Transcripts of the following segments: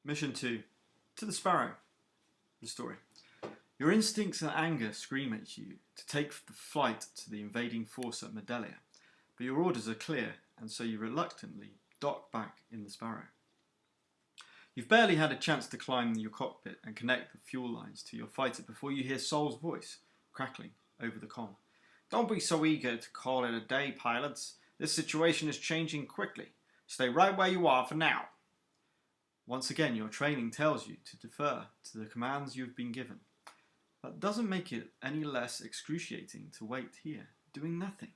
Mission 2. To the Sparrow. The story. Your instincts and anger scream at you to take the flight to the invading force at Medelia, but your orders are clear, and so you reluctantly dock back in the Sparrow. You've barely had a chance to climb your cockpit and connect the fuel lines to your fighter before you hear Sol's voice crackling over the comm. Don't be so eager to call it a day, pilots. This situation is changing quickly. Stay right where you are for now. Once again, your training tells you to defer to the commands you've been given. That doesn't make it any less excruciating to wait here, doing nothing.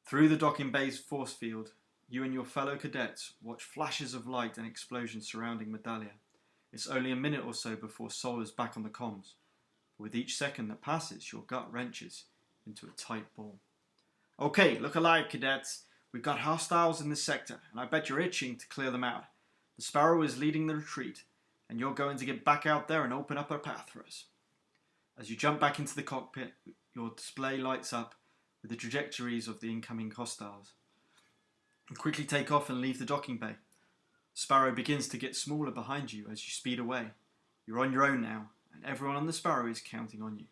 Through the docking bay's force field, you and your fellow cadets watch flashes of light and explosions surrounding Medalia. It's only a minute or so before Sol is back on the comms. But with each second that passes, your gut wrenches into a tight ball. Okay, look alive, cadets. We've got hostiles in this sector, and I bet you're itching to clear them out. The Sparrow is leading the retreat, and you're going to get back out there and open up a path for us. As you jump back into the cockpit, your display lights up with the trajectories of the incoming hostiles. You quickly take off and leave the docking bay. Sparrow begins to get smaller behind you as you speed away. You're on your own now, and everyone on the Sparrow is counting on you.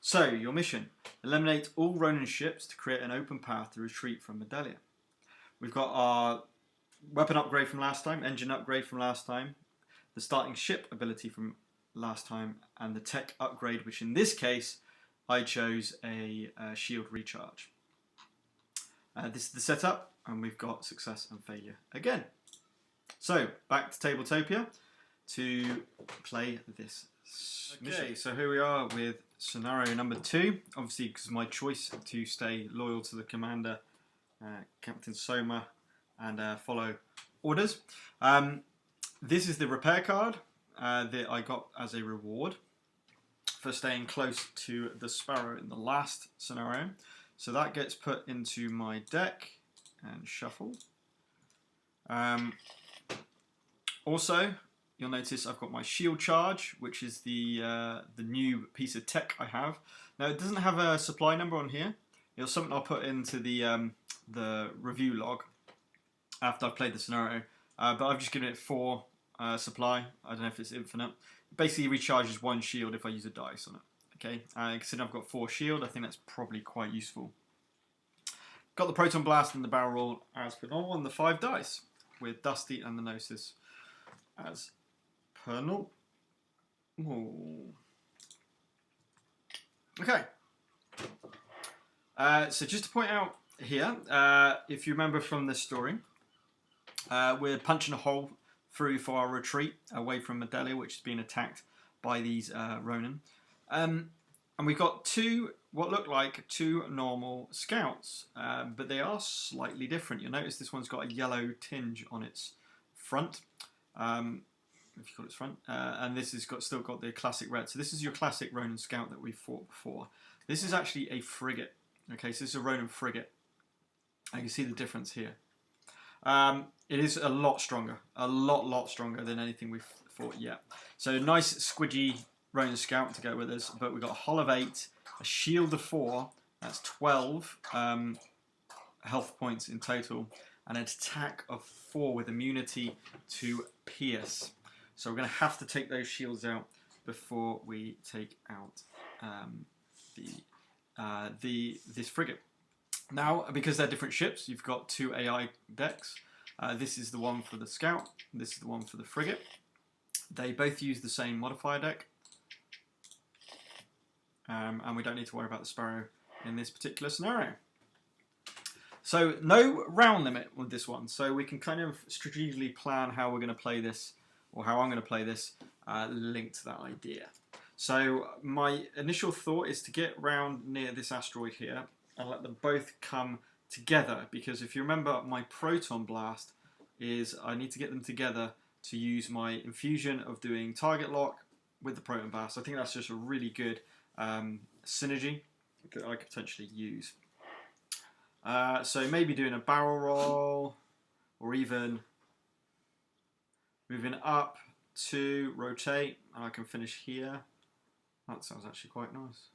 So, your mission: eliminate all Ronin ships to create an open path to retreat from Medalia. We've got our weapon upgrade from last time, engine upgrade from last time, the starting ship ability from last time, and the tech upgrade, which in this case I chose a shield recharge. This is the setup, and we've got success and failure again. So back to Tabletopia to play this mission. Okay, so here we are with scenario number 2. Obviously, because my choice to stay loyal to the commander, Captain Soma, and follow orders. This is the repair card that I got as a reward for staying close to the Sparrow in the last scenario. So that gets put into my deck and shuffled. Also, you'll notice I've got my shield charge, which is the new piece of tech I have. Now it doesn't have a supply number on here. It's something I'll put into the review log after I've played the scenario. But I've just given it 4 supply. I don't know if it's infinite. It basically recharges 1 shield if I use a dice on it. Okay, considering I've got 4 shield, I think that's probably quite useful. Got the Proton Blast and the Barrel Roll as per normal, and the 5 dice with Dusty and the Gnosis as per normal. Okay. So just to point out here, if you remember from this story, we're punching a hole through for our retreat away from Medalia, which is being attacked by these Ronin. And we've got what look like 2 normal scouts, but they are slightly different. You'll notice this one's got a yellow tinge on its front, if you call it front, and this has still got the classic red. So this is your classic Ronin scout that we fought before. This is actually a frigate. Okay, so this is a Ronin frigate. And you can see the difference here. It is a lot stronger, a lot stronger than anything we've fought yet. So nice squidgy Ronin scout to go with us, but we've got a hull of 8, a shield of 4, that's 12 health points in total, and an attack of 4 with immunity to pierce. So we're going to have to take those shields out before we take out this frigate. Now, because they're different ships, you've got 2 AI decks. This is the one for the scout, this is the one for the frigate. They both use the same modifier deck. And we don't need to worry about the Sparrow in this particular scenario. So no round limit with this one, so we can kind of strategically plan how we're going to play this, or how I'm going to play this, linked to that idea. So my initial thought is to get round near this asteroid here and let them both come together, because if you remember, my Proton Blast is I need to get them together to use my infusion of doing target lock with the Proton Blast. I think that's just a really good synergy that I could potentially use. So maybe doing a barrel roll, or even moving up to rotate, and I can finish here. That sounds actually quite nice.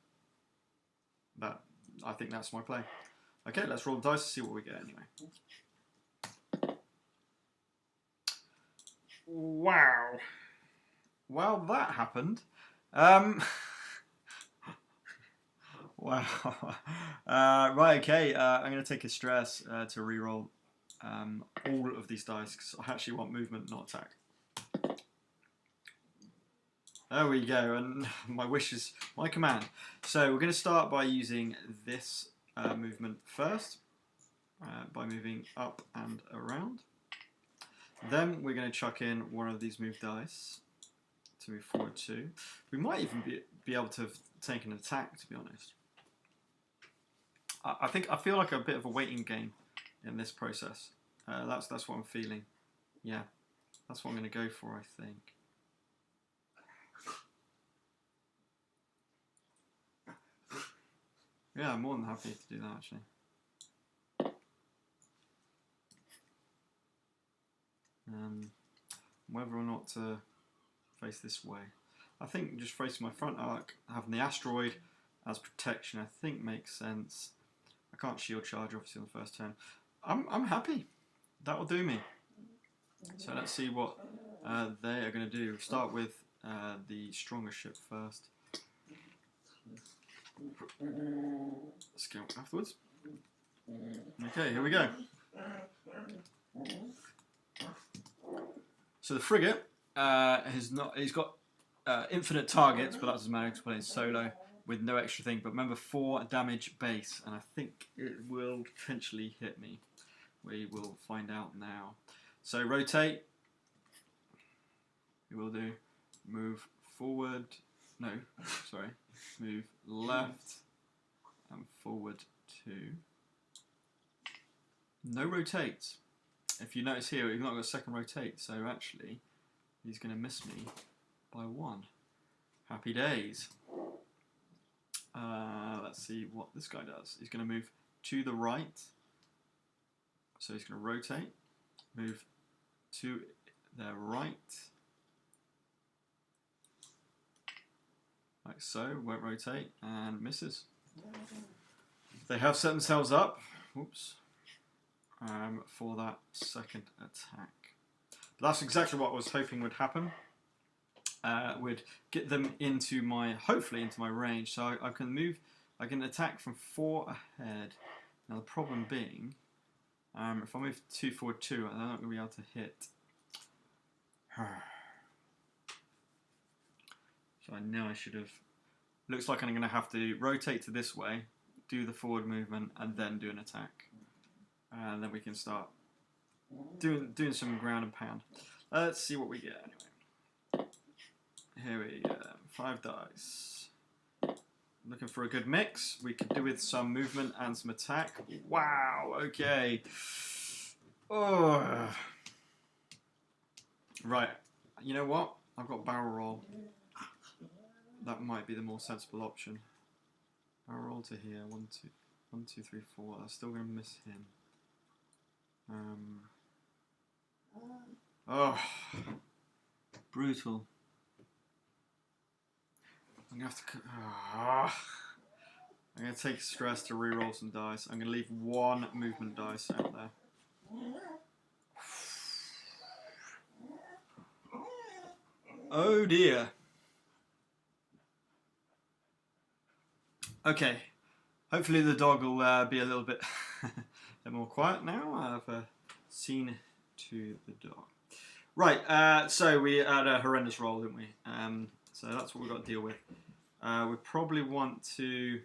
I think that's my play. Okay, let's roll the dice to see what we get anyway. Wow. Well, that happened. Um, wow. Right, okay. I'm going to take a stress to reroll all of these dice because I actually want movement, not attack. There we go, and my wish is my command. So we're going to start by using this movement first, by moving up and around. Then we're going to chuck in one of these move dice to move forward to. We might even be able to have taken an attack, to be honest. I feel like a bit of a waiting game in this process. That's what I'm feeling. Yeah, that's what I'm going to go for, I think. Yeah, I'm more than happy to do that, actually. Whether or not to face this way. I think just facing my front arc, having the asteroid as protection, I think makes sense. I can't shield charge, obviously, on the first turn. I'm happy. That'll do me. So let's see what they are going to do. Start with the stronger ship first. Skill afterwards. Okay, here we go. So the frigate he's got infinite targets, but that doesn't matter because playing solo with no extra thing. But remember, 4 damage base, and I think it will potentially hit me. We will find out now. So rotate. We will do move forward. No, sorry. Move left and forward 2. No rotate. If you notice here, we've not got a second rotate, so actually he's going to miss me by 1. Happy days. Let's see what this guy does. He's going to move to the right. So he's going to rotate, move to the right. Like so, won't rotate, and misses. They have set themselves up. Oops. For that second attack. But that's exactly what I was hoping would happen. Would get them into hopefully into my range, so I can move. I can attack from 4 ahead. Now the problem being, if I move 2 forward 2, I'm not going to be able to hit. So I know I should have. Looks like I'm going to have to rotate to this way, do the forward movement, and then do an attack. And then we can start doing some ground and pound. Let's see what we get anyway. Here we go. 5 dice. Looking for a good mix. We could do with some movement and some attack. Wow, okay. Oh. Right, you know what? I've got barrel roll. That might be the more sensible option. Barrel roll to here. 1, 2, 3, 4. I'm still going to miss him. Oh, brutal. I'm gonna have to. I'm gonna take stress to re-roll some dice. I'm gonna leave 1 movement dice out there. Oh dear. Okay. Hopefully the dog will be a little bit more quiet now. I've seen to the dog. Right, so we had a horrendous roll, didn't we? So that's what we've got to deal with. We probably want to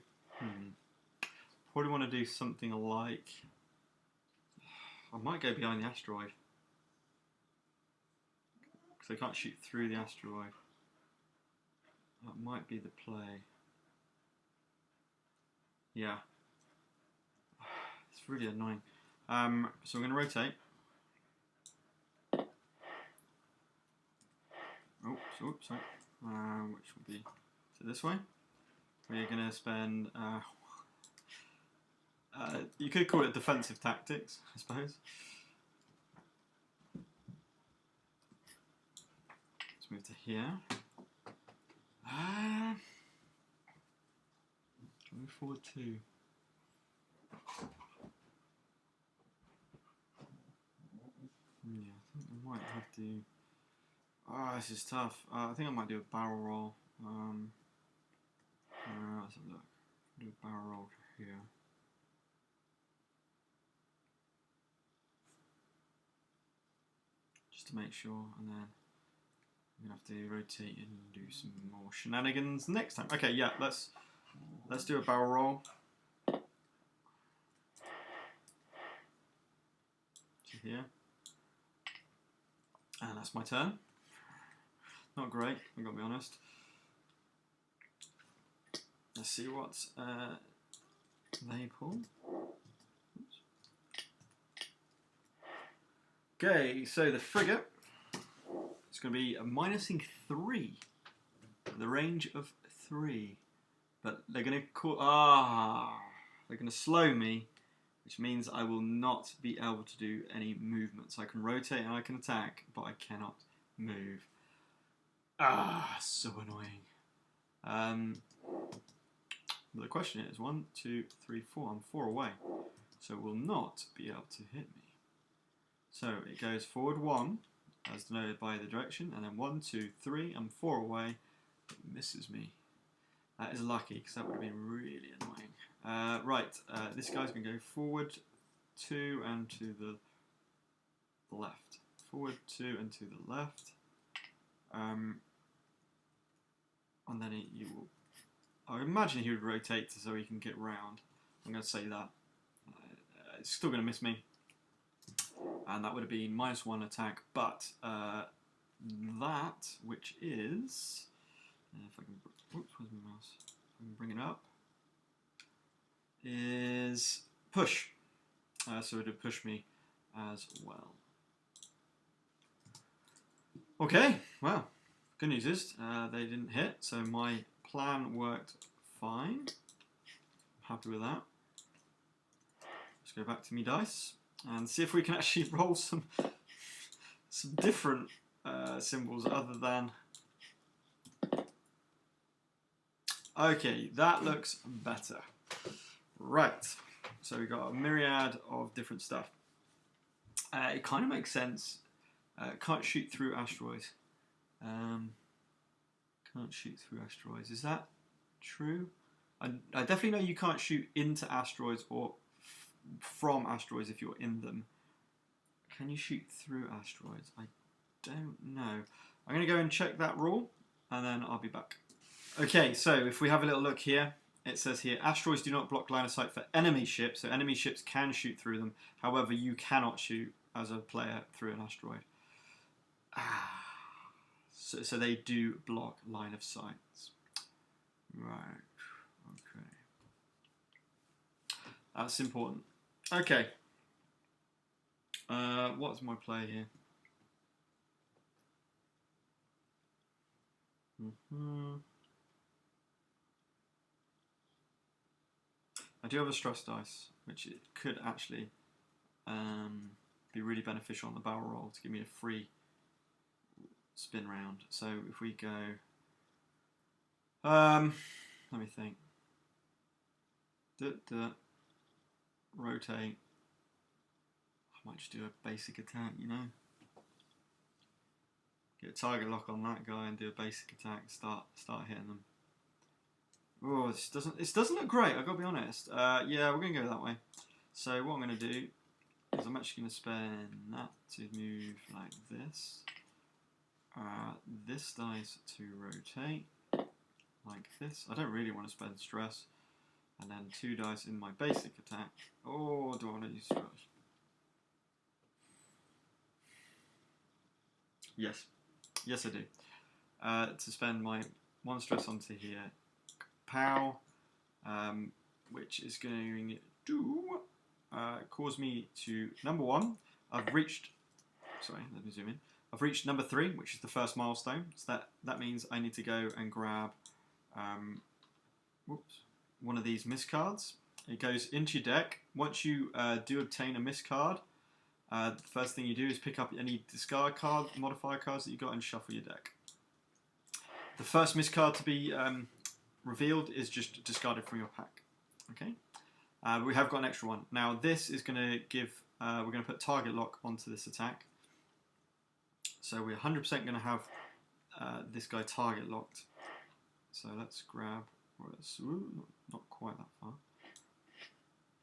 do something like. I might go behind the asteroid because they can't shoot through the asteroid. That might be the play. Yeah, it's really annoying. So we're going to rotate. Oops, sorry. Which will be this way. We're going to spend. You could call it defensive tactics, I suppose. Let's move to here. Move forward 2. Yeah, I think I might have to. Oh, this is tough. I think I might do a barrel roll. Let's have a look. Do a barrel roll here. Just to make sure, and then I'm gonna have to rotate and do some more shenanigans next time. Okay, yeah, let's do a barrel roll. To here, and that's my turn. Not great, I've got to be honest. Let's see what they pull. Oops. Okay, so the frigate is going to be a minusing 3. The range of 3. But they're going to they're going to slow me, which means I will not be able to do any movements. I can rotate and I can attack, but I cannot move. So annoying. The question is 1, 2, 3, 4. I'm 4 away, so it will not be able to hit me. So it goes forward 1, as denoted by the direction, and then 1, 2, 3. I'm 4 away. It misses me. That is lucky, because that would have been really annoying. Right, this guy's going to go forward 2 and to the left. Forward 2 and to the left. And then you will. I imagine he would rotate so he can get round. I'm going to say that. It's still going to miss me. And that would have been -1 attack. But that, which is. If I can. Oops, where's my mouse? If I can bring it up. Is push. So it would push me as well. Okay, well. Good news is they didn't hit, so my plan worked fine. I'm happy with that. Let's go back to me dice and see if we can actually roll some different symbols other than. Okay, that looks better. Right, so we got a myriad of different stuff. It kind of makes sense. Can't shoot through asteroids. Can't shoot through asteroids. Is that true? I definitely know you can't shoot into asteroids or from asteroids if you're in them. Can you shoot through asteroids? I don't know. I'm going to go and check that rule, and then I'll be back. Okay, so if we have a little look here, it says here, asteroids do not block line of sight for enemy ships, so enemy ships can shoot through them. However, you cannot shoot as a player through an asteroid. So they do block line of sight. Right, okay. That's important. Okay. What's my play here? I do have a stress dice, which it could actually be really beneficial on the barrel roll to give me a free spin round. So if we go, let me think. Rotate. I might just do a basic attack, you know. Get a target lock on that guy and do a basic attack. Start hitting them. Oh, this doesn't look great. I've got to be honest. Yeah, we're gonna go that way. So what I'm gonna do is I'm actually gonna spend that to move like this. This dice to rotate like this. I don't really want to spend stress. And then 2 dice in my basic attack. Oh, do I want to use stress? Yes. Yes, I do. To spend my 1 stress onto here. Pow. Which is going to cause me to, number 1, I've reached, sorry, let me zoom in. I've reached number 3, which is the first milestone. So that means I need to go and grab one of these miss cards. It goes into your deck. Once you do obtain a miss card, the first thing you do is pick up any discard card, modifier cards that you got, and shuffle your deck. The first miss card to be revealed is just discarded from your pack. Okay. We have got an extra one. Now this is going to give. We're going to put target lock onto this attack. So we're 100% going to have this guy target locked. So let's grab, not quite that far.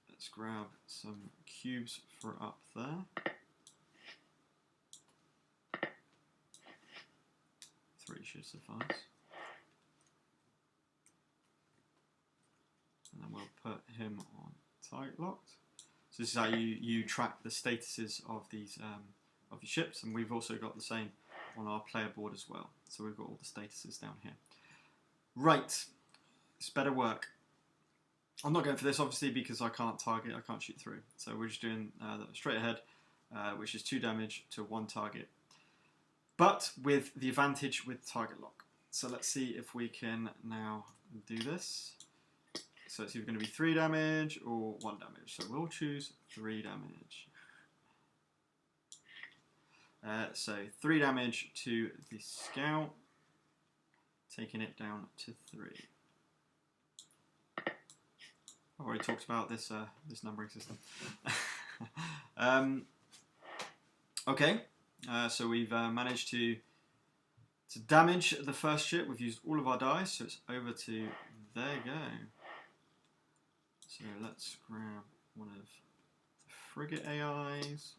Let's grab some cubes for up there. 3 should suffice. And then we'll put him on target locked. So this is how you track the statuses of these of your ships, and we've also got the same on our player board as well. So we've got all the statuses down here. Right, this better work. I'm not going for this obviously because I can't target, I can't shoot through. So we're just doing straight ahead, which is 2 damage to 1 target. But with the advantage with target lock. So let's see if we can now do this. So it's either going to be 3 damage or 1 damage. So we'll choose 3 damage. So 3 damage to the scout, taking it down to 3. I've already talked about this this numbering system. Okay, so we've managed to damage the first ship. We've used all of our dice, so it's over to, there you go. So let's grab one of the frigate AIs,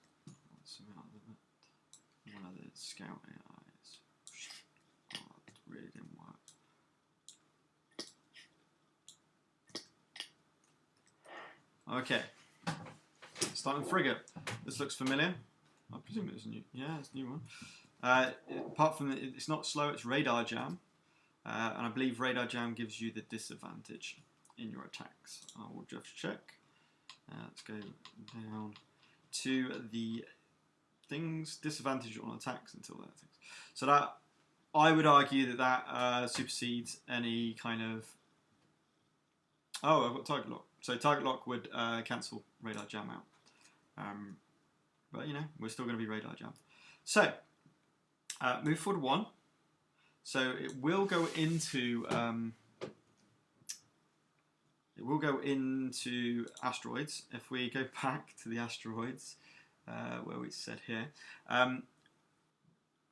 one of the scout AIs. Oh, it really didn't work. Okay, starting frigate. This looks familiar. I presume it's new. Yeah, it's a new one. Apart from it's not slow, it's radar jam, and I believe radar jam gives you the disadvantage in your attacks. I will just check. Let's go down to the things, disadvantage on attacks until that things. So that, I would argue that supersedes any kind of. Oh, I've got target lock. So target lock would cancel radar jam out. But you know, we're still going to be radar jam. So move forward 1. So it will go into asteroids. If we go back to the asteroids where we said here,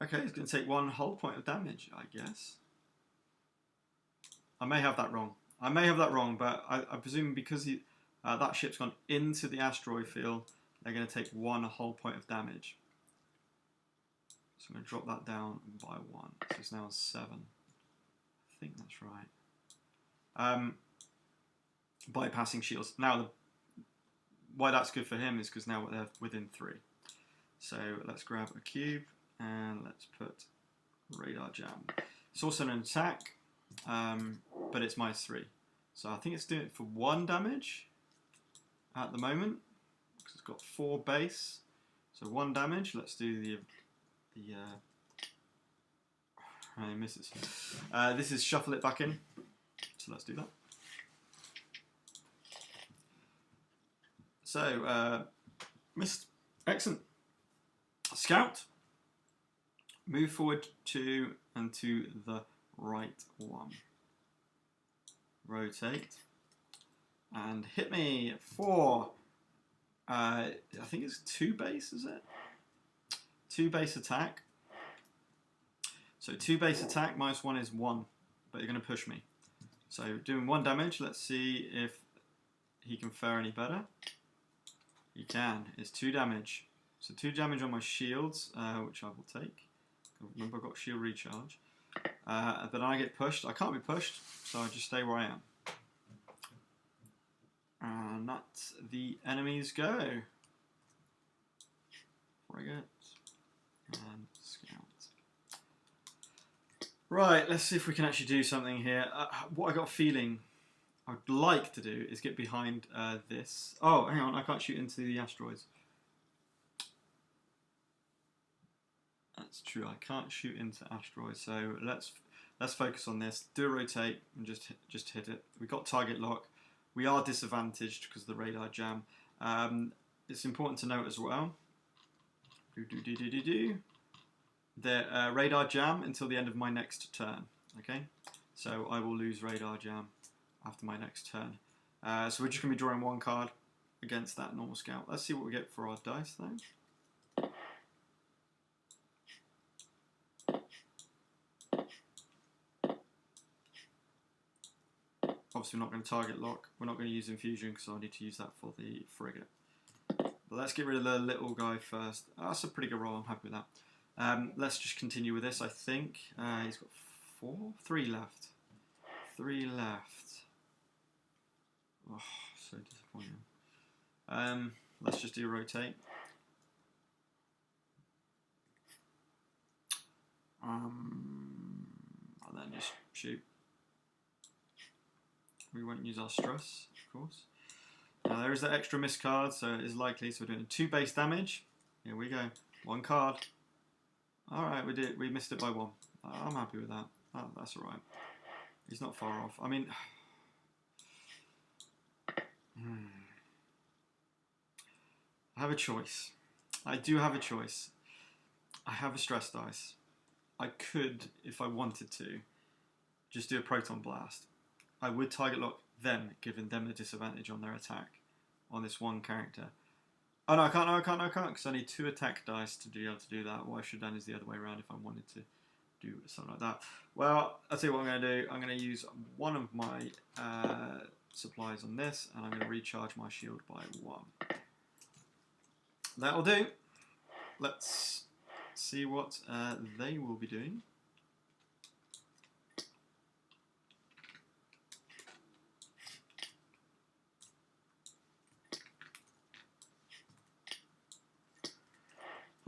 okay, it's going to take 1 whole point of damage, I guess. I may have that wrong. But I presume because that ship's gone into the asteroid field, they're going to take 1 whole point of damage. So I'm going to drop that down by 1. So it's now 7. I think that's right. Bypassing shields. Now, why that's good for him is because now they're within 3. So let's grab a cube and let's put radar jam. It's also an attack, but it's -3. So I think it's doing it for 1 damage at the moment because it's got 4 base. So 1 damage. Let's do the he misses. This is shuffle it back in. So let's do that. So missed. Excellent. Scout. Move forward 2 and to the right 1. Rotate. And hit me for, I think it's 2 base, is it? 2 base attack. So 2 base attack, -1 is 1, but you're going to push me. So doing 1 damage, let's see if he can fare any better. He can. It's 2 damage. So 2 damage on my shields, which I will take. Remember, I've got shield recharge. But I get pushed. I can't be pushed, so I just stay where I am. And that's the enemies go. Frigate and scout. Right, let's see if we can actually do something here. What I got a feeling I'd like to do is get behind this. Oh, hang on, I can't shoot into the asteroids. That's true, I can't shoot into asteroids. So let's focus on this. Do a rotate and just hit it. We got target lock. We are disadvantaged because of the radar jam. It's important to note as well. The radar jam until the end of my next turn. Okay, so I will lose radar jam after my next turn. So we're just going to be drawing 1 card against that normal scout. Let's see what we get for our dice though. obviously we're not going to target lock. We're not going to use infusion because I need to use that for the frigate. But let's get rid of the little guy first. That's a pretty good roll. I'm happy with that. Let's just continue with this. I think he's got 3 left. 3 left. Oh, so disappointing. Let's just do rotate. And then just shoot. We won't use our stress, of course. Now there is that extra miss card, so it is likely. So we're doing 2 base damage. Here we go. 1 card. All right, we missed it by 1. I'm happy with that. That's all right. He's not far off. I mean, I have a choice. I do have a choice. I have a stress dice. I could, if I wanted to, just do a proton blast. I would target lock them, giving them a disadvantage on their attack on this one character. Oh no, I can't, because I need 2 attack dice to be able to do that. What I should have done is the other way around if I wanted to do something like that. Well, I'll tell you what I'm going to do. I'm going to use one of my supplies on this, and I'm going to recharge my shield by 1. That'll do. Let's see what they will be doing.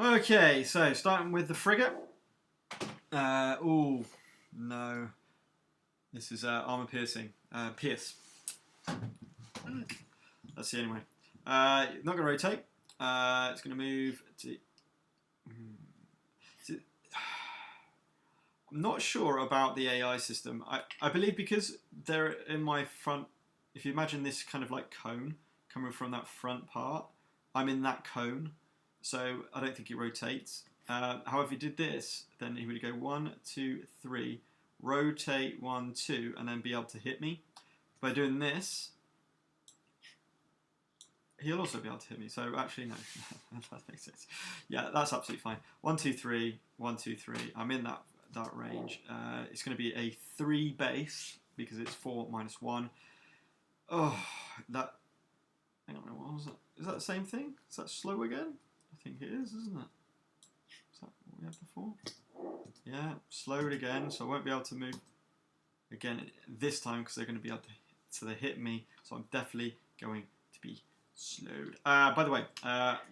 Okay, so starting with the frigate. Oh, no. This is armor piercing. Pierce. Let's see anyway. Not going to rotate. It's going to move to... I'm not sure about the AI system. I believe because they're in my front... If you imagine this kind of like cone coming from that front part, I'm in that cone. So I don't think it rotates. However, if he did this, then he would go 1, 2, 3, rotate 1, 2, and then be able to hit me. By doing this, he'll also be able to hit me. So actually, no, that makes sense. Yeah, that's absolutely fine. 1, 2, 3, 1, 2, 3. I'm in that range. It's going to be a 3 base because it's 4 minus 1. Oh, that. Hang on, what was that? Is that the same thing? Is that slow again? I think it is, isn't it? Is that what we had before? Yeah, slowed again, so I won't be able to move again this time because they're going to be able to so they hit me, so I'm definitely going to be slowed. By the way,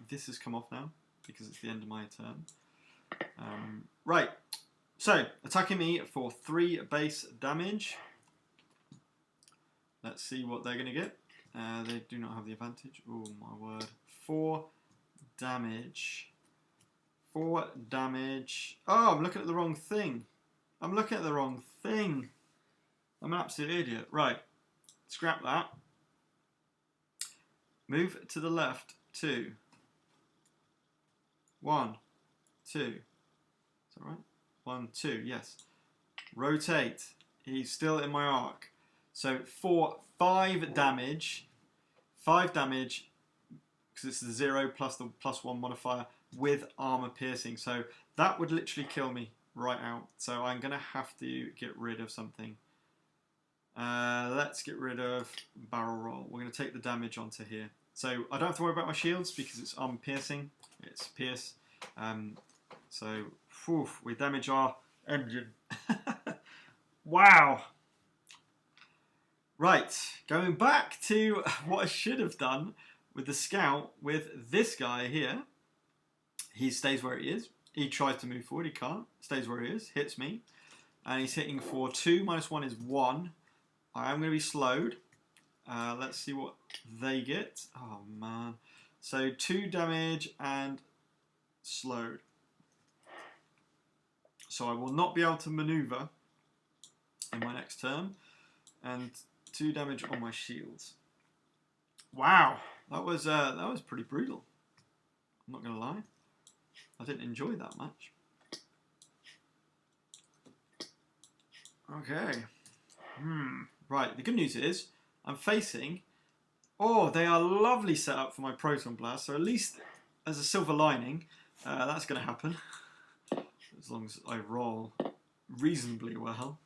this has come off now because it's the end of my turn. Right, so attacking me for 3 base damage. Let's see what they're going to get. They do not have the advantage. Oh my word. 4 damage. 4 damage. Oh, I'm looking at the wrong thing. I'm looking at the wrong thing. I'm an absolute idiot. Right. Scrap that. Move to the left. 2. 1. 2. Is that right? 1, 2. Yes. Rotate. He's still in my arc. So for 5 damage. 5 damage. Because it's the 0 plus the +1 modifier with armor piercing. So that would literally kill me right out. So I'm going to have to get rid of something. Let's get rid of barrel roll. We're going to take the damage onto here. So I don't have to worry about my shields because it's armor piercing. It's pierce. So whew, we damage our engine. Wow. Right, going back to what I should have done with the scout with this guy here. He stays where he is. He tries to move forward, he can't. Stays where he is, hits me. And he's hitting for 2, -1 is 1. I am going to be slowed. Let's see what they get. Oh man. So 2 damage and slowed. So I will not be able to maneuver in my next turn. And 2 damage on my shields. Wow, that was pretty brutal. I'm not going to lie. I didn't enjoy that much. Okay. Right, the good news is I'm facing... Oh, they are lovely set up for my Proton Blast, so at least as a silver lining, that's going to happen. As long as I roll reasonably well.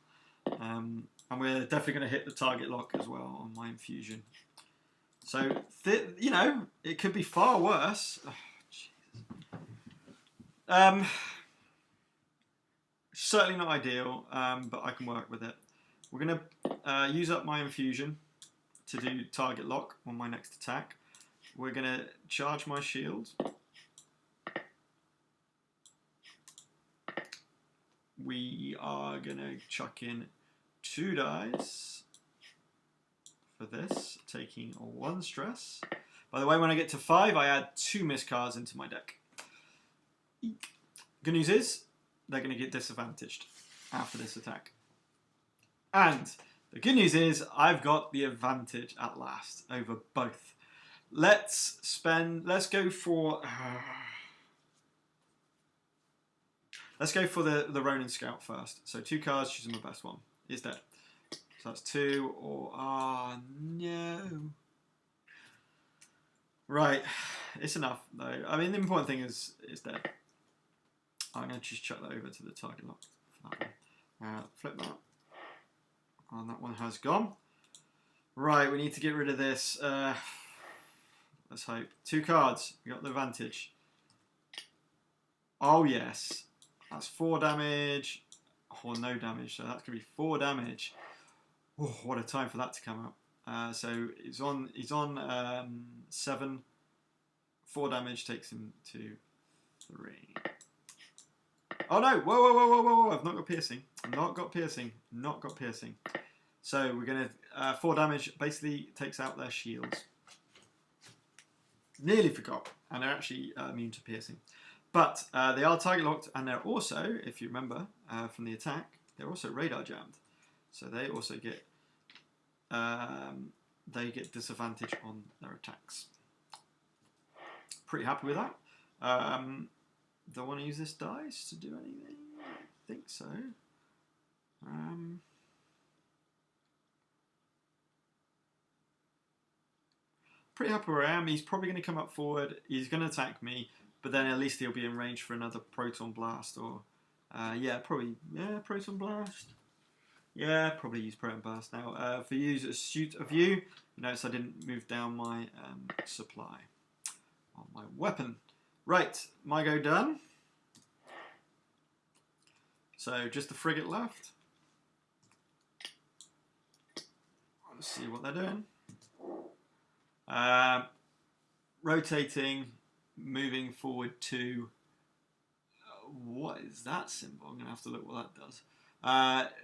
And we're definitely going to hit the target lock as well on my infusion. So, you know, it could be far worse. Oh, certainly not ideal, but I can work with it. We're going to use up my infusion to do target lock on my next attack. We're going to charge my shield. We are going to chuck in 2 dice for this, taking 1 stress. By the way, when I get to 5, I add 2 miscards into my deck. Good news is, they're going to get disadvantaged after this attack. And the good news is, I've got the advantage at last over both. Let's go for the Ronin Scout first. So 2 cards, choosing my best one. Is dead. So that's 2, or no. Right, it's enough though. I mean, the important thing is it's dead. I'm going to just chuck that over to the target lock for that one. Flip that. And that one has gone. Right, we need to get rid of this. Let's hope. 2 cards. We got the advantage. Oh, yes. That's 4 damage. Or no damage. So that's going to be 4 damage. Oh, what a time for that to come up. So he's on 7. 4 damage takes him to 3. Oh no! Whoa, whoa, whoa, whoa, whoa! I've not got piercing. Not got piercing. Not got piercing. So we're going to 4 damage basically takes out their shields. Nearly forgot, and they're actually immune to piercing. But they are target locked, and they're also, if you remember from the attack, they're also radar jammed. So they also get disadvantage on their attacks. Pretty happy with that. Do I want to use this dice to do anything? I think so. Pretty happy where I am. He's probably going to come up forward. He's going to attack me, but then at least he'll be in range for another Proton Blast or... Proton Blast. Yeah, probably use Proton Blast now. For use Astute of You, you notice I didn't move down my supply on my weapon. Right, my go done. So just the frigate left. Let's see what they're doing. Rotating, moving forward to... what is that symbol? I'm going to have to look what that does.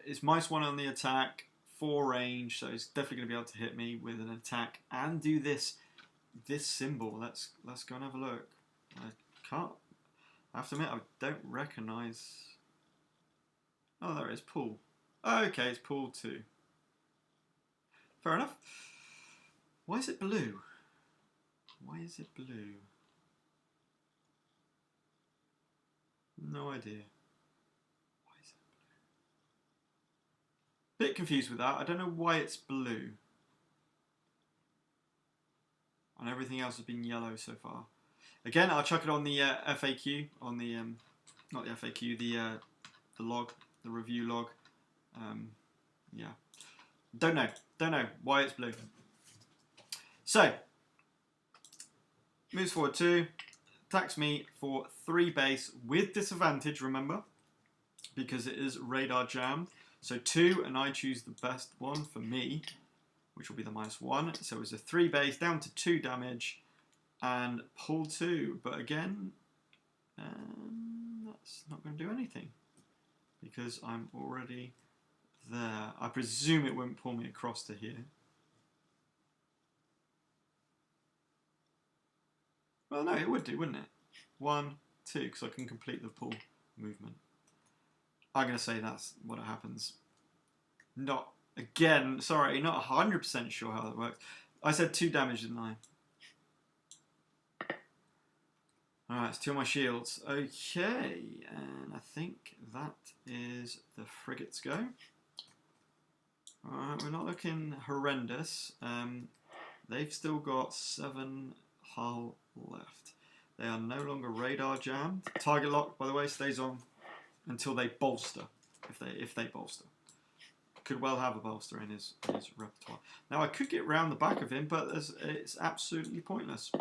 It's -1 on the attack, 4 range, so it's definitely going to be able to hit me with an attack and do this symbol. Let's go and have a look. I have to admit, I don't recognise... Oh, there it is, pull. Okay, it's pull 2. Fair enough. Why is it blue? Why is it blue? No idea. Why is it blue? Bit confused with that. I don't know why it's blue. And everything else has been yellow so far. Again, I'll chuck it on the FAQ, on the not the FAQ, the log, the review log. Yeah, don't know why it's blue. So moves forward 2, attacks me for 3 base with disadvantage. Remember, because it is radar jammed. So 2, and I choose the best one for me, which will be the -1. So it's a 3 base down to 2 damage. And pull 2, but again, that's not going to do anything because I'm already there. I presume it won't pull me across to here. Well, no, it would do, wouldn't it? 1, 2, because I can complete the pull movement. I'm going to say that's what happens. Not, again, sorry, not 100% sure how that works. I said 2 damage, didn't I? Alright, it's 2 of my shields. Okay, and I think that is the frigates go. Alright, we're not looking horrendous. They've still got 7 hull left. They are no longer radar jammed. Target lock, by the way, stays on until they bolster. If they bolster. could well have a bolster in his repertoire. Now I could get round the back of him, but it's absolutely pointless.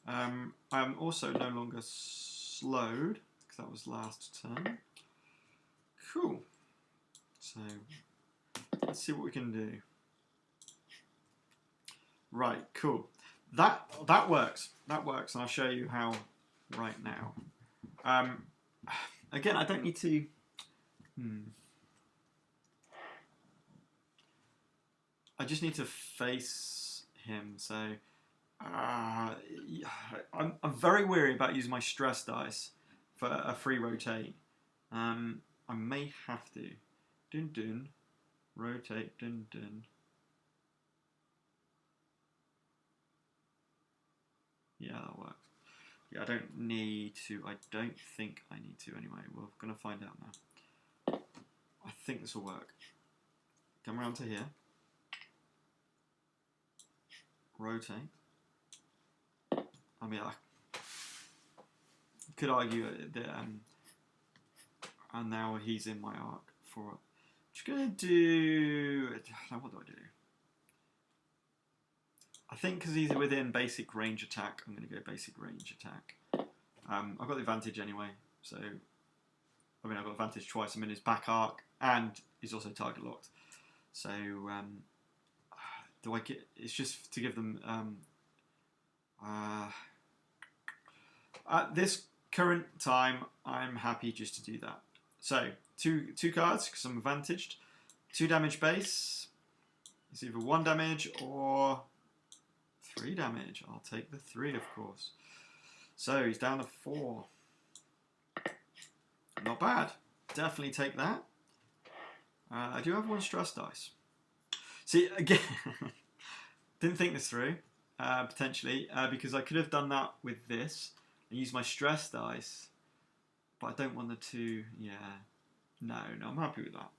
I'm also no longer slowed, because that was last turn. Cool. So, let's see what we can do. Right, cool. That works. That works, and I'll show you how right now. Again, I don't need to... I just need to face him, so... I'm very weary about using my stress dice for a free rotate. I may have to. Dun dun. Rotate, dun dun. Yeah, that works. Yeah, I don't need to. I don't think I need to anyway. We're going to find out now. I think this will work. Come around to here. Rotate. I mean, I could argue that, and now he's in my arc for. Just gonna do. What do I do? I think because he's within basic range attack, I'm gonna go basic range attack. I've got the advantage anyway, so I mean I've got advantage twice. I'm in his back arc, and he's also target locked. So do I get? It's just to give them. At this current time, I'm happy just to do that. So, two cards, because I'm advantaged. 2 damage base. It's either 1 damage or 3 damage. I'll take the 3, of course. So, he's down to 4. Not bad. Definitely take that. I do have 1 stress dice. See, again, didn't think this through, potentially, because I could have done that with this. And use my stress dice, but I don't want the 2. Yeah, no, I'm happy with that.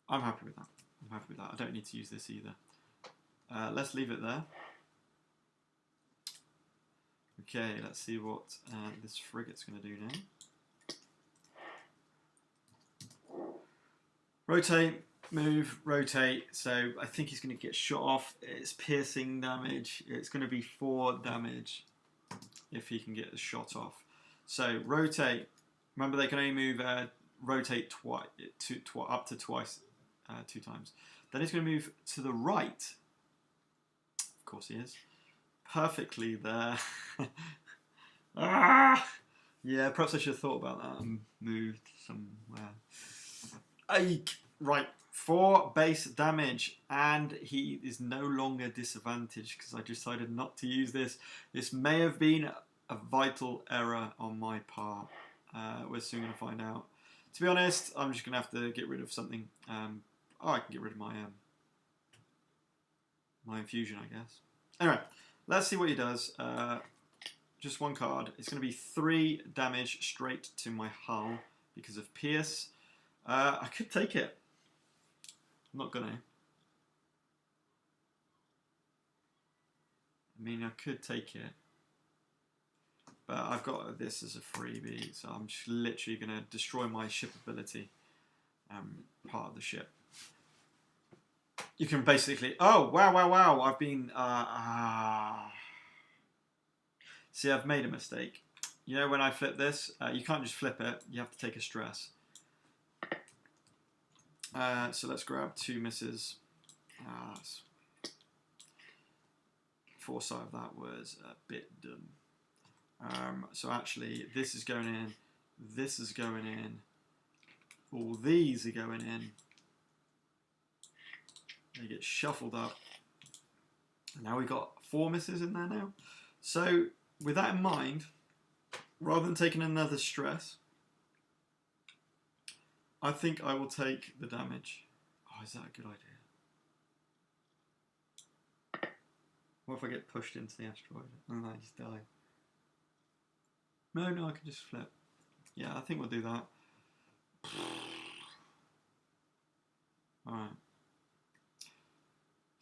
I'm happy with that. I don't need to use this either. Let's leave it there. Okay, let's see what this frigate's going to do now. Rotate, move, rotate. So I think he's going to get shot off. It's piercing damage. It's going to be 4 damage. If he can get the shot off. So rotate. Remember they can only move rotate twice, up to twice, 2 times. Then he's going to move to the right. Of course he is. Perfectly there. Yeah, perhaps I should have thought about that and moved somewhere. Right. 4 base damage, and he is no longer disadvantaged because I decided not to use this. This may have been a vital error on my part. We're soon going to find out. To be honest, I'm just going to have to get rid of something. I can get rid of my my infusion, I guess. Anyway, let's see what he does. Just 1 card. It's going to be 3 damage straight to my hull because of Pierce. I could take it. I'm not gonna. I mean, I could take it, but I've got this as a freebie, so I'm just literally gonna destroy my shipability part of the ship. You can basically. Oh wow! I've been. See, I've made a mistake. You know, when I flip this, you can't just flip it. You have to take a stress. So let's grab 2 misses. Foresight of that was a bit dumb. So actually, this is going in. This is going in. All these are going in. They get shuffled up. And now we've got 4 misses in there now. So with that in mind, rather than taking another stress, I think I will take the damage. Oh, is that a good idea? What if I get pushed into the asteroid and I just die? No, I can just flip. Yeah, I think we'll do that. Alright.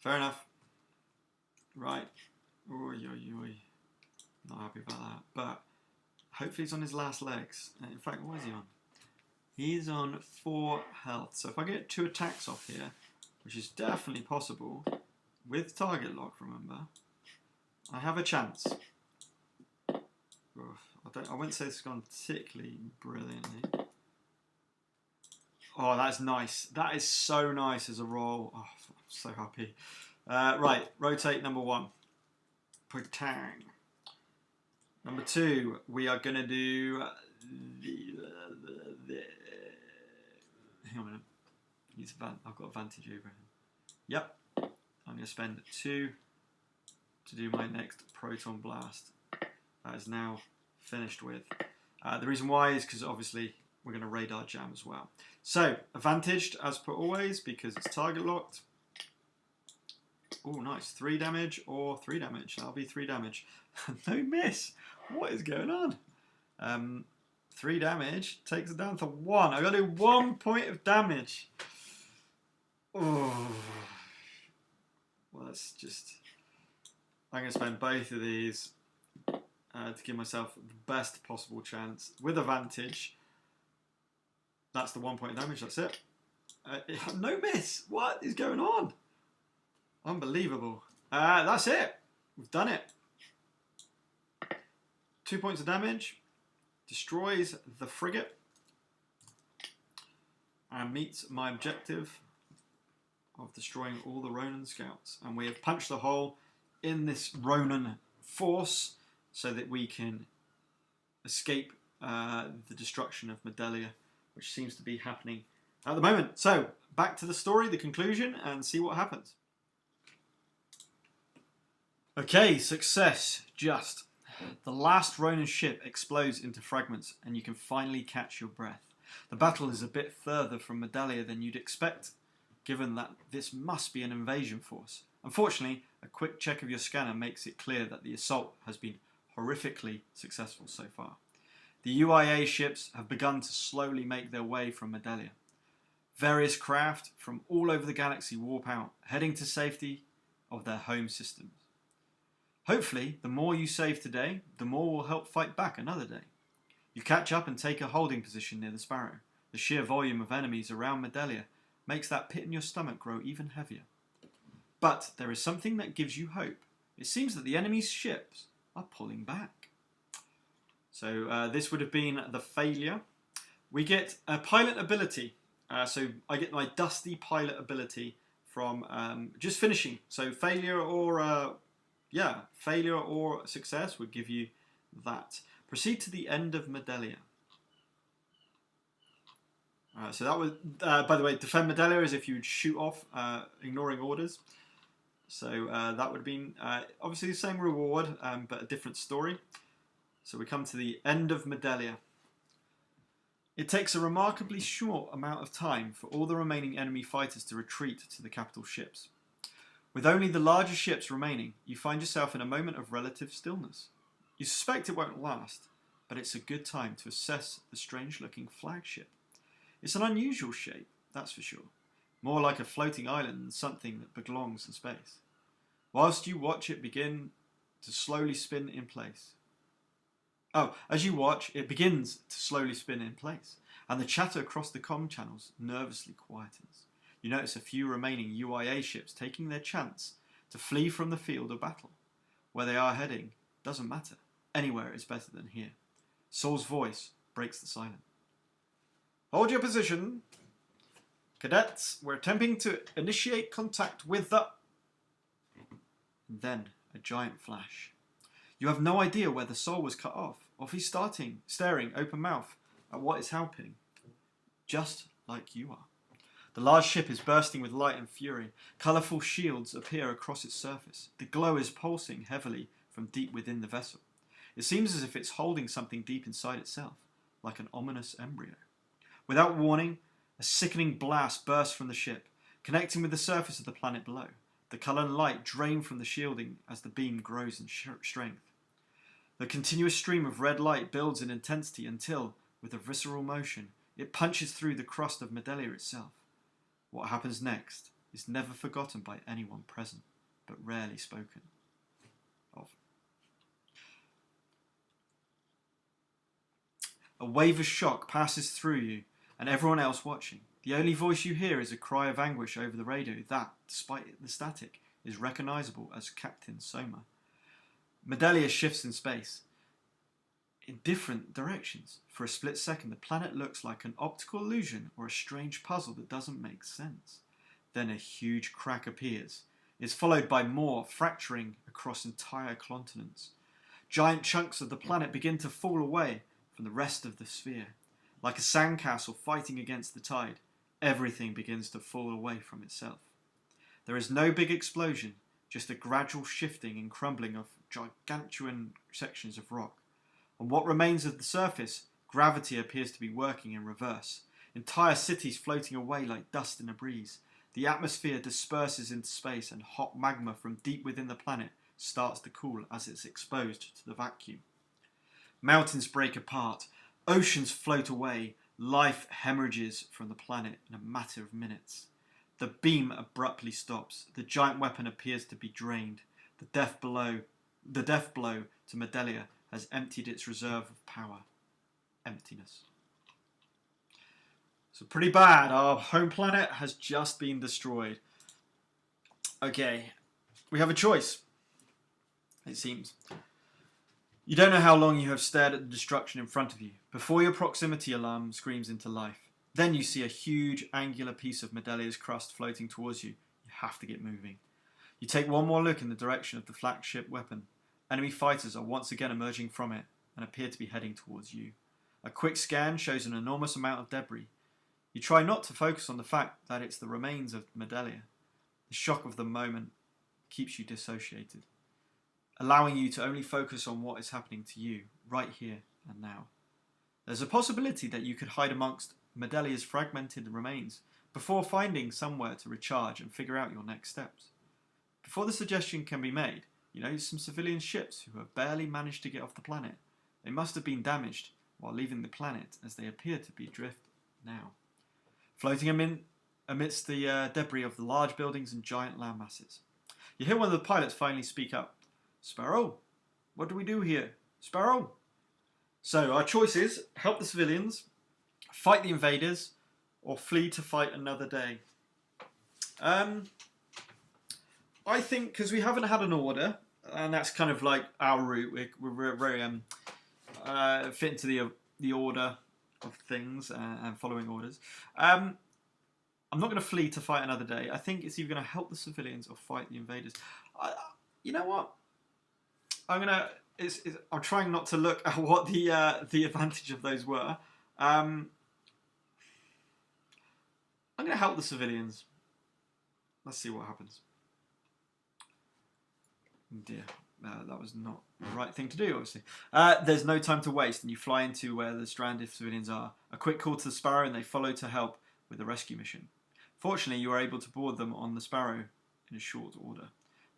Fair enough. Right. Oy. Not happy about that. But hopefully he's on his last legs. In fact, what is he on? He's on 4 health. So if I get 2 attacks off here, which is definitely possible, with target lock, remember, I have a chance. I wouldn't say this has gone particularly brilliantly. Oh, that's nice. That is so nice as a roll. Oh, I'm so happy. Right, rotate number 1. Pretang. Number 2, we are going to do... Hang on a minute. I've got advantage over him. Yep. I'm going to spend 2 to do my next Proton Blast. That is now finished with. The reason why is because obviously we're going to radar jam as well. So, advantaged as per always because it's target locked. Oh, nice. 3 damage or 3 damage. That'll be 3 damage. No miss. What is going on? 3 damage takes it down to 1. I got to do 1 point of damage. Oh. Well, that's just... I'm going to spend both of these to give myself the best possible chance with advantage. That's the 1 point of damage. That's it. No miss. What is going on? Unbelievable. That's it. We've done it. 2 points of damage. Destroys the frigate. And meets my objective of destroying all the Ronin scouts. And we have punched a hole in this Ronin force so that we can escape the destruction of Medelia, which seems to be happening at the moment. So, back to the story, the conclusion, and see what happens. Okay, success. Just. The last Ronin ship explodes into fragments, and you can finally catch your breath. The battle is a bit further from Medelia than you'd expect, given that this must be an invasion force. Unfortunately, a quick check of your scanner makes it clear that the assault has been horrifically successful so far. The UIA ships have begun to slowly make their way from Medelia. Various craft from all over the galaxy warp out, heading to safety of their home systems. Hopefully, the more you save today, the more will help fight back another day. You catch up and take a holding position near the Sparrow. The sheer volume of enemies around Medelia makes that pit in your stomach grow even heavier. But there is something that gives you hope. It seems that the enemy's ships are pulling back. So this would have been the failure. We get a pilot ability. So I get my dusty pilot ability from just finishing. So failure or success would give you that. Proceed to the end of Medelia. So that was, by the way, defend Medelia is if you would shoot off, ignoring orders. So that would have been obviously the same reward, but a different story. So we come to the end of Medelia. It takes a remarkably short amount of time for all the remaining enemy fighters to retreat to the capital ships. With only the larger ships remaining, you find yourself in a moment of relative stillness. You suspect it won't last, but it's a good time to assess the strange-looking flagship. It's an unusual shape, that's for sure. More like a floating island than something that belongs in space. Whilst you watch it begin to slowly spin in place. As you watch, it begins to slowly spin in place, and the chatter across the comm channels nervously quietens. You notice a few remaining UIA ships taking their chance to flee from the field of battle. Where they are heading doesn't matter. Anywhere is better than here. Saul's voice breaks the silence. Hold your position. Cadets, we're attempting to initiate contact with the... And then a giant flash. You have no idea where the soul was cut off, or if he's staring open mouth at what is happening. Just like you are. The large ship is bursting with light and fury. Colourful shields appear across its surface. The glow is pulsing heavily from deep within the vessel. It seems as if it's holding something deep inside itself, like an ominous embryo. Without warning, a sickening blast bursts from the ship, connecting with the surface of the planet below. The colour and light drain from the shielding as the beam grows in strength. The continuous stream of red light builds in intensity until, with a visceral motion, it punches through the crust of Medelia itself. What happens next is never forgotten by anyone present, but rarely spoken of. A wave of shock passes through you and everyone else watching. The only voice you hear is a cry of anguish over the radio that, despite the static, is recognizable as Captain Soma. Medelia shifts in space, in different directions. For a split second, the planet looks like an optical illusion or a strange puzzle that doesn't make sense. Then a huge crack appears. It's followed by more, fracturing across entire continents. Giant chunks of the planet begin to fall away from the rest of the sphere. Like a sandcastle fighting against the tide, everything begins to fall away from itself. There is no big explosion, just a gradual shifting and crumbling of gargantuan sections of rock. On what remains of the surface, gravity appears to be working in reverse. Entire cities floating away like dust in a breeze. The atmosphere disperses into space and hot magma from deep within the planet starts to cool as it's exposed to the vacuum. Mountains break apart. Oceans float away. Life hemorrhages from the planet in a matter of minutes. The beam abruptly stops. The giant weapon appears to be drained. The death blow to Medelia has emptied its reserve of power. Emptiness. So pretty bad. Our home planet has just been destroyed. Okay, we have a choice, it seems. You don't know how long you have stared at the destruction in front of you, before your proximity alarm screams into life. Then you see a huge angular piece of Medelia's crust floating towards you. You have to get moving. You take one more look in the direction of the flagship weapon. Enemy fighters are once again emerging from it and appear to be heading towards you. A quick scan shows an enormous amount of debris. You try not to focus on the fact that it's the remains of Medelia. The shock of the moment keeps you dissociated, allowing you to only focus on what is happening to you right here and now. There's a possibility that you could hide amongst Medelia's fragmented remains before finding somewhere to recharge and figure out your next steps. Before the suggestion can be made, you notice some civilian ships who have barely managed to get off the planet. They must have been damaged while leaving the planet, as they appear to be adrift now, floating amidst the debris of the large buildings and giant land masses. You hear one of the pilots finally speak up. "Sparrow, what do we do here? Sparrow?" So our choice is help the civilians, fight the invaders, or flee to fight another day. I think because we haven't had an order, and that's kind of like our route. We're very fit into the order of things and following orders. I'm not going to flee to fight another day. I think it's either going to help the civilians or fight the invaders. You know what? I'm trying not to look at what the advantage of those were. I'm going to help the civilians. Let's see what happens. Dear, that was not the right thing to do, obviously. There's no time to waste, and you fly into where the stranded civilians are. A quick call to the Sparrow, and they follow to help with the rescue mission. Fortunately, you are able to board them on the Sparrow in a short order.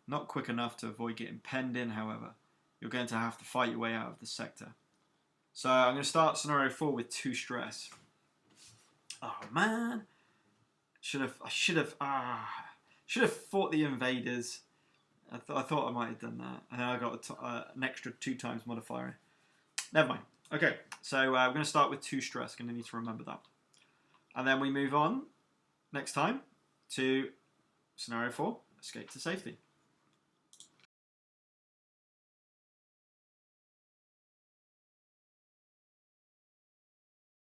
Not quick enough to avoid getting penned in, however. You're going to have to fight your way out of the sector. So I'm going to start scenario 4 with 2 stress. Oh man, I should have fought the invaders. I thought I might have done that, and then I got an extra 2 times modifier. Never mind. Okay, so we're going to start with 2 stress. Going to need to remember that, and then we move on next time to scenario 4, escape to safety.